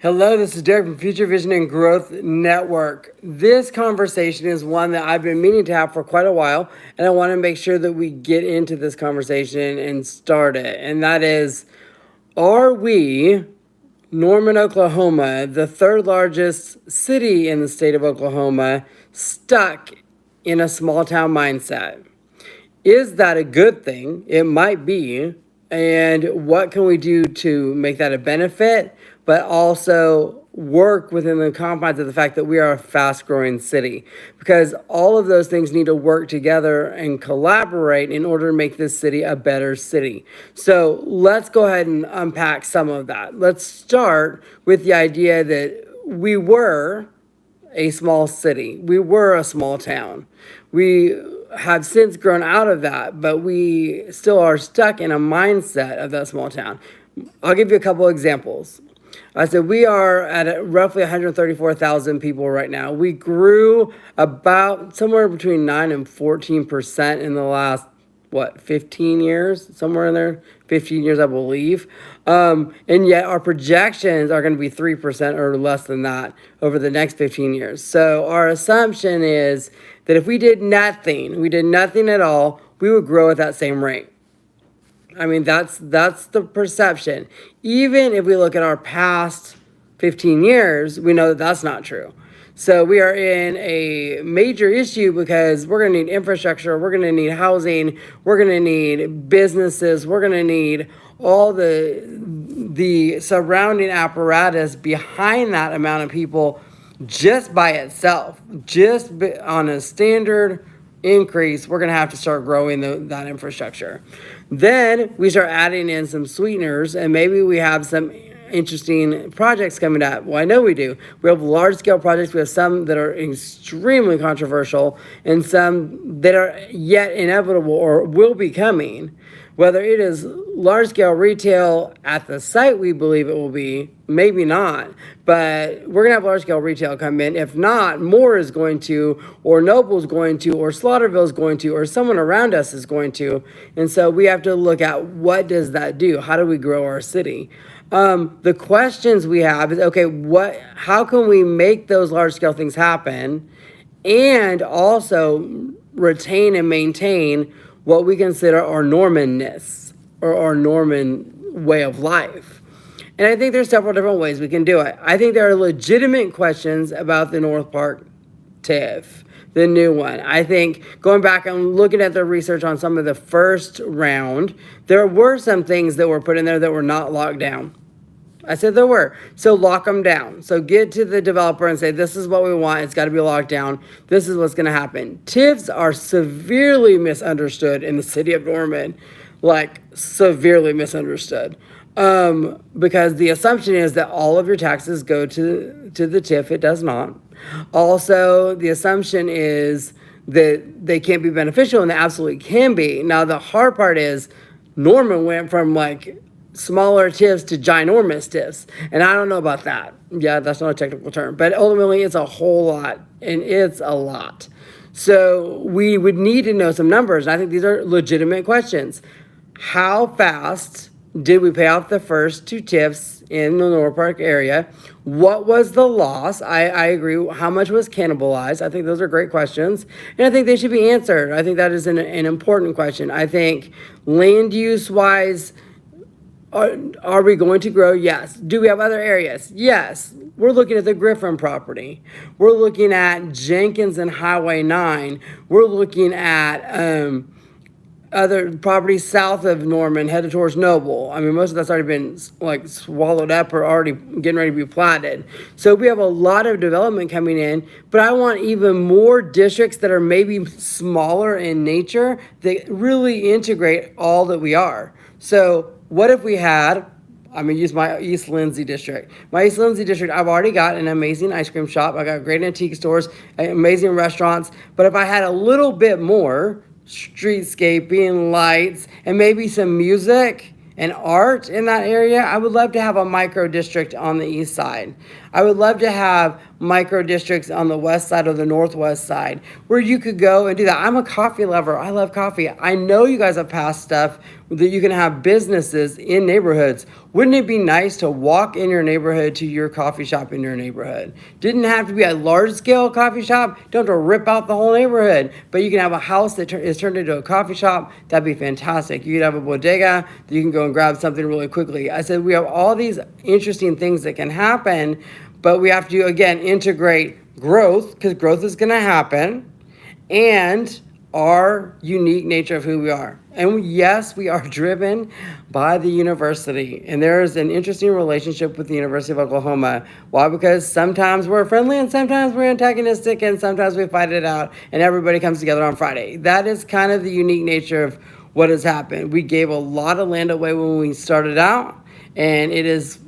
Hello, this is Derek from Future Vision and Growth Network. This conversation is one that I've been meaning to have for quite a while, and I want to make sure that we get into this conversation and start it. And that is, are we, Norman, Oklahoma, the third largest city in the state of Oklahoma, stuck in a small town mindset? Is that a good thing? It might be. And what can we do to make that a benefit, but also work within the confines of the fact that we are a fast growing city? Because all of those things need to work together and collaborate in order to make this city a better city. So let's go ahead and unpack some of that. Let's start with the idea that we were a small city. We were a small town. We have since grown out of that, but we still are stuck in a mindset of that small town. I'll give you a couple examples. I said we are at roughly 134,000 people right now. We grew about somewhere between 9 and 14% in the last 15 years, somewhere in there, 15 years, I believe. And yet our projections are going to be 3% or less than that over the next 15 years. So our assumption is that if we did nothing at all, we would grow at that same rate. I mean, that's the perception. Even if we look at our past 15 years, we know that that's not true. So we are in a major issue because we're going to need infrastructure, we're going to need housing, we're going to need businesses, we're going to need all the surrounding apparatus behind that amount of people just by itself. On a standard increase, we're going to have to start growing that infrastructure. Then we start adding in some sweeteners, and maybe we have some interesting projects coming up. Well, I know we do. We have large scale projects. We have some that are extremely controversial and some that are yet inevitable or will be coming. Whether it is large scale retail at the site we believe it will be, maybe not, but we're going to have large scale retail come in. If not, Moore is going to, or Noble's going to, or Slaughterville's going to, or someone around us is going to. And so we have to look at what does that do? How do we grow our city? The questions we have is, okay, how can we make those large scale things happen and also retain and maintain what we consider our Normanness or our Norman way of life? And I think there's several different ways we can do it. I think there are legitimate questions about the North Park TIF, the new one. I think going back and looking at the research on some of the first round, there were some things that were put in there that were not locked down. I said there were. So lock them down. So get to the developer and say, this is what we want. It's got to be locked down. This is what's going to happen. TIFs are severely misunderstood in the city of Norman, like severely misunderstood. Because the assumption is that all of your taxes go to the TIF. It does not. Also, the assumption is that they can't be beneficial, and they absolutely can be. Now, the hard part is Norman went from like smaller TIFs to ginormous TIFs, and I don't know about that. Yeah, that's not a technical term, but ultimately it's a whole lot, and it's a lot. So we would need to know some numbers, and I think these are legitimate questions. How fast did we pay off the first two TIFs in the North Park area? What was the loss? I agree. How much was cannibalized? I think those are great questions, and I think they should be answered. I think that is an important question. I think land use wise, are we going to grow? Yes. Do we have other areas? Yes. We're looking at the Griffin property. We're looking at Jenkins and Highway 9. We're looking at other properties south of Norman, headed towards Noble. I mean, most of that's already been like swallowed up or already getting ready to be platted. So we have a lot of development coming in, but I want even more districts that are maybe smaller in nature that really integrate all that we are. So what if we had, I'm going to use my East Lindsay district. My East Lindsay district, I've already got an amazing ice cream shop. I got great antique stores, amazing restaurants. But if I had a little bit more streetscaping, lights, and maybe some music and art in that area, I would love to have a micro district on the east side. I would love to have micro districts on the west side or the northwest side where you could go and do that. I'm a coffee lover. I love coffee. I know you guys have passed stuff that you can have businesses in neighborhoods. Wouldn't it be nice to walk in your neighborhood to your coffee shop in your neighborhood? Didn't have to be a large scale coffee shop. Don't have to rip out the whole neighborhood, but you can have a house that is turned into a coffee shop. That'd be fantastic. You could have a bodega that you can go and grab something really quickly. I said we have all these interesting things that can happen, but we have to, again, integrate growth, because growth is going to happen, and our unique nature of who we are. And yes, we are driven by the university. And there's an interesting relationship with the University of Oklahoma. Why? Because sometimes we're friendly and sometimes we're antagonistic and sometimes we fight it out and everybody comes together on Friday. That is kind of the unique nature of what has happened. We gave a lot of land away when we started out, and it is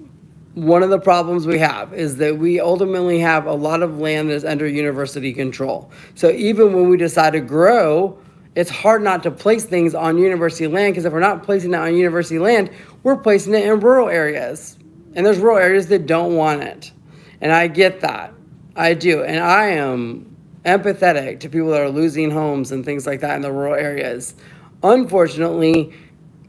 one of the problems we have is that we ultimately have a lot of land that is under university control. So even when we decide to grow, it's hard not to place things on university land, because if we're not placing it on university land, we're placing it in rural areas. And there's rural areas that don't want it. And I get that. I do. And I am empathetic to people that are losing homes and things like that in the rural areas. Unfortunately,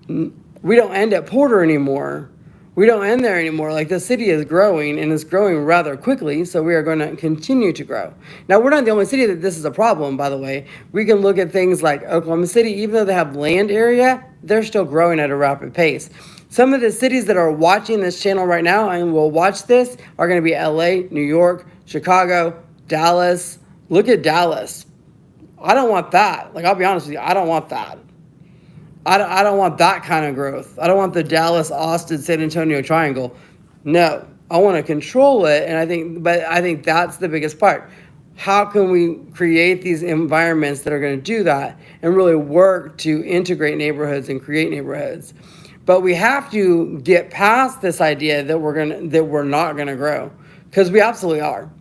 we don't end at Porter anymore. We don't end there anymore. Like, the city is growing, and it's growing rather quickly, so we are going to continue to grow. Now, we're not the only city that this is a problem, by the way. We can look at things like Oklahoma City. Even though they have land area, they're still growing at a rapid pace. Some of the cities that are watching this channel right now and will watch this are going to be LA, New York, Chicago, Dallas. Look at Dallas. I don't want that. Like, I'll be honest with you, I don't want that. I don't want that kind of growth. I don't want the Dallas, Austin, San Antonio triangle. No, I want to control it. And I think that's the biggest part. How can we create these environments that are going to do that and really work to integrate neighborhoods and create neighborhoods? But we have to get past this idea that we're not going to grow, because we absolutely are.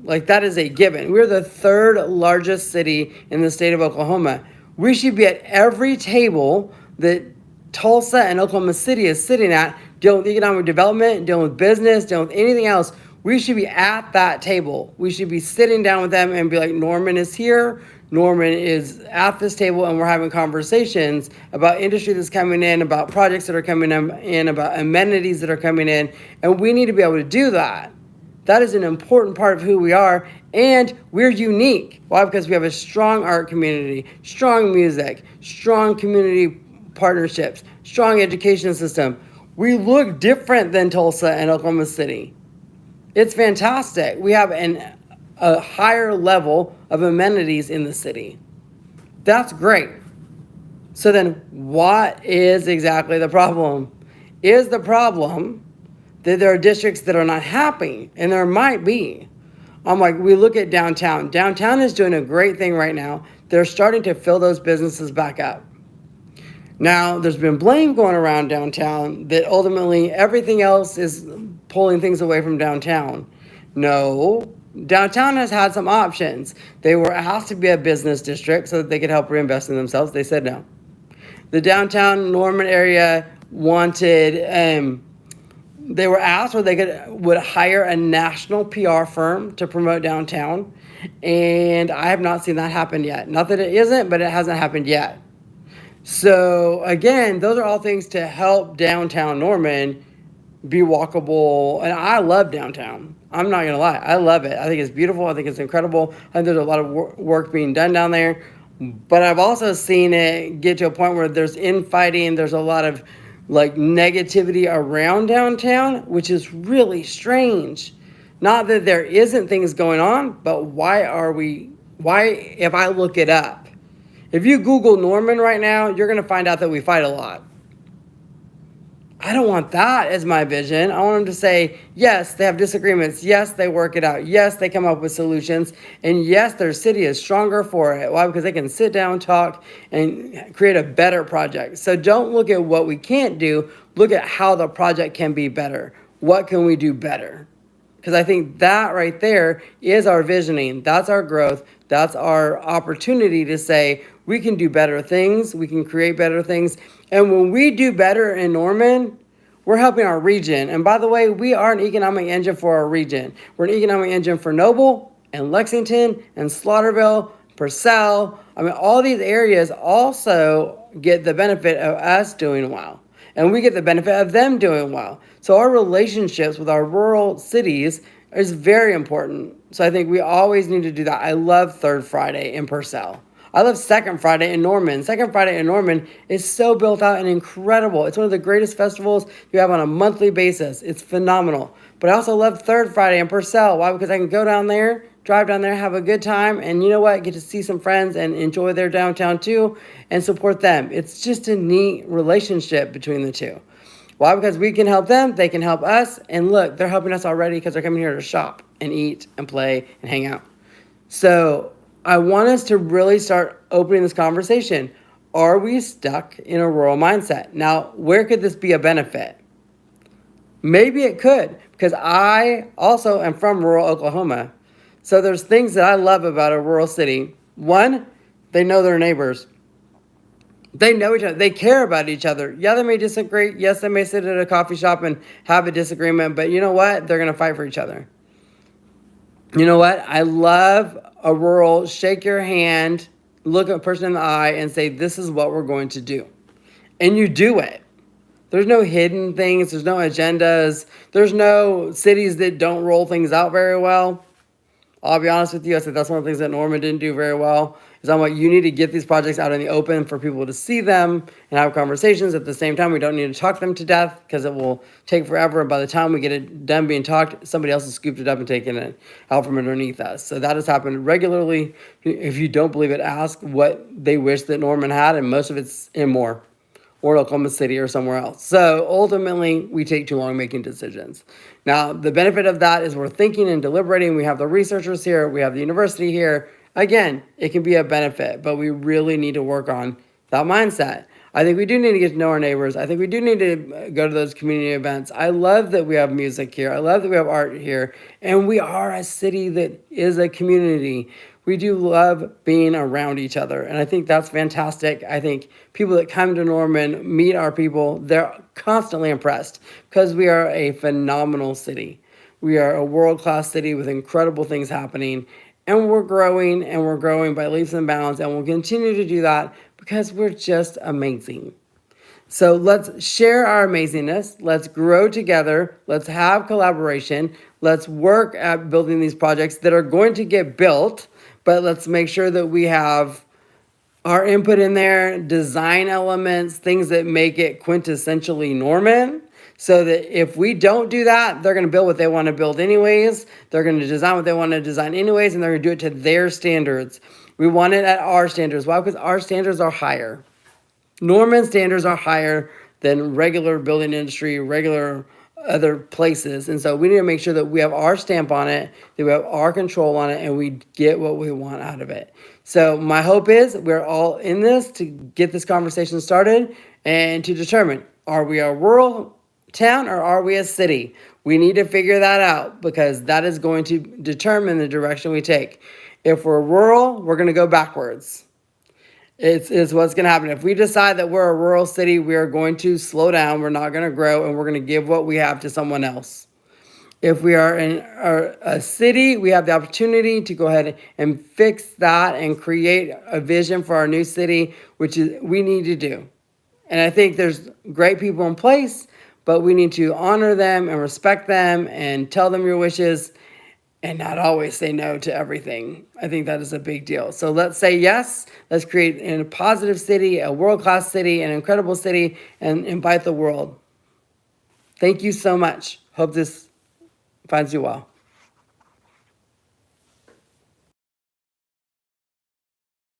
Like, that is a given. We're the third largest city in the state of Oklahoma. We should be at every table that Tulsa and Oklahoma City is sitting at, dealing with economic development, dealing with business, dealing with anything else. We should be at that table. We should be sitting down with them and be like, Norman is here. Norman is at this table, and we're having conversations about industry that's coming in, about projects that are coming in, about amenities that are coming in. And we need to be able to do that. That is an important part of who we are, and we're unique. Why? Because we have a strong art community, strong music, strong community partnerships, strong education system. We look different than Tulsa and Oklahoma City. It's fantastic. We have a higher level of amenities in the city. That's great. So then what is exactly the problem? Is the problem that there are districts that are not happy? And there might be. We look at downtown. Downtown is doing a great thing right now. They're starting to fill those businesses back up. Now, there's been blame going around downtown that ultimately everything else is pulling things away from downtown. No, downtown has had some options. They were asked to be a business district so that they could help reinvest in themselves. They said no. The downtown Norman area wanted... They were asked whether they would hire a national PR firm to promote downtown, and I have not seen that happen yet. Not that it isn't, but it hasn't happened yet. So again, those are all things to help downtown Norman be walkable, and I love downtown. I'm not gonna lie, I love it. I think it's beautiful. I think it's incredible. I think there's a lot of work being done down there, but I've also seen it get to a point where there's infighting. There's a lot of negativity around downtown, which is really strange. Not that there isn't things going on, but why, if I look it up, if you Google Norman right now, you're going to find out that we fight a lot. I don't want that as my vision. I want them to say, yes, they have disagreements. Yes, they work it out. Yes, they come up with solutions. And yes, their city is stronger for it. Why? Because they can sit down, talk, and create a better project. So don't look at what we can't do. Look at how the project can be better. What can we do better? Because I think that right there is our visioning. That's our growth. That's our opportunity to say we can do better things. We can create better things. And when we do better in Norman, we're helping our region. And by the way, we are an economic engine for our region. We're an economic engine for Noble and Lexington and Slaughterville, Purcell. I mean, all these areas also get the benefit of us doing well. And we get the benefit of them doing well. So our relationships with our rural cities is very important. So I think we always need to do that. I love Third Friday in Purcell. I love Second Friday in Norman. Second Friday in Norman is so built out and incredible. It's one of the greatest festivals you have on a monthly basis. It's phenomenal. But I also love Third Friday in Purcell. Why? Because I can go down there, drive down there, have a good time, and you know what? Get to see some friends and enjoy their downtown too and support them. It's just a neat relationship between the two. Why? Because we can help them, they can help us, and look, they're helping us already because they're coming here to shop and eat and play and hang out. So I want us to really start opening this conversation. Are we stuck in a rural mindset? Now, where could this be a benefit? Maybe it could, because I also am from rural Oklahoma. So there's things that I love about a rural city. One, they know their neighbors. They know each other. They care about each other. Yeah, they may disagree. Yes, they may sit at a coffee shop and have a disagreement, but you know what? They're going to fight for each other. You know what? I love a rural shake your hand, look a person in the eye, and say, this is what we're going to do. And you do it. There's no hidden things. There's no agendas. There's no cities that don't roll things out very well. I'll be honest with you. I said that's one of the things that Norman didn't do very well. Is I'm like, you need to get these projects out in the open for people to see them and have conversations. At the same time, we don't need to talk them to death because it will take forever. And by the time we get it done being talked, somebody else has scooped it up and taken it out from underneath us. So that has happened regularly. If you don't believe it, ask what they wish that Norman had, and most of it's in Moore or Oklahoma City or somewhere else. So ultimately, we take too long making decisions. Now, the benefit of that is we're thinking and deliberating. We have the researchers here. We have the university here. Again, it can be a benefit, but we really need to work on that mindset. I think we do need to get to know our neighbors. I think we do need to go to those community events. I love that we have music here. I love that we have art here. And we are a city that is a community. We do love being around each other. And I think that's fantastic. I think people that come to Norman, meet our people, they're constantly impressed because we are a phenomenal city. We are a world-class city with incredible things happening. And we're growing by leaps and bounds. And we'll continue to do that because we're just amazing. So let's share our amazingness. Let's grow together. Let's have collaboration. Let's work at building these projects that are going to get built. But let's make sure that we have our input in there, design elements, things that make it quintessentially Norman. So that if we don't do that, they're going to build what they want to build anyways. They're going to design what they want to design anyways, and they're going to do it to their standards. We want it at our standards. Why? Because our standards are higher. Norman standards are higher than regular building industry, regular other places. And so we need to make sure that we have our stamp on it, that we have our control on it, and we get what we want out of it. So my hope is we're all in this to get this conversation started and to determine, are we a rural town or are we a city? We need to figure that out because that is going to determine the direction we take. If we're rural, we're going to go backwards. It's what's going to happen. If we decide that we're a rural city, we are going to slow down. We're not going to grow, and we're going to give what we have to someone else. If we are in a city, we have the opportunity to go ahead and fix that and create a vision for our new city, which is we need to do. And I think there's great people in place, but we need to honor them and respect them and tell them your wishes and not always say no to everything. I think that is a big deal. So let's say yes. Let's create a positive city, a world-class city, an incredible city, and invite the world. Thank you so much. Hope this finds you well.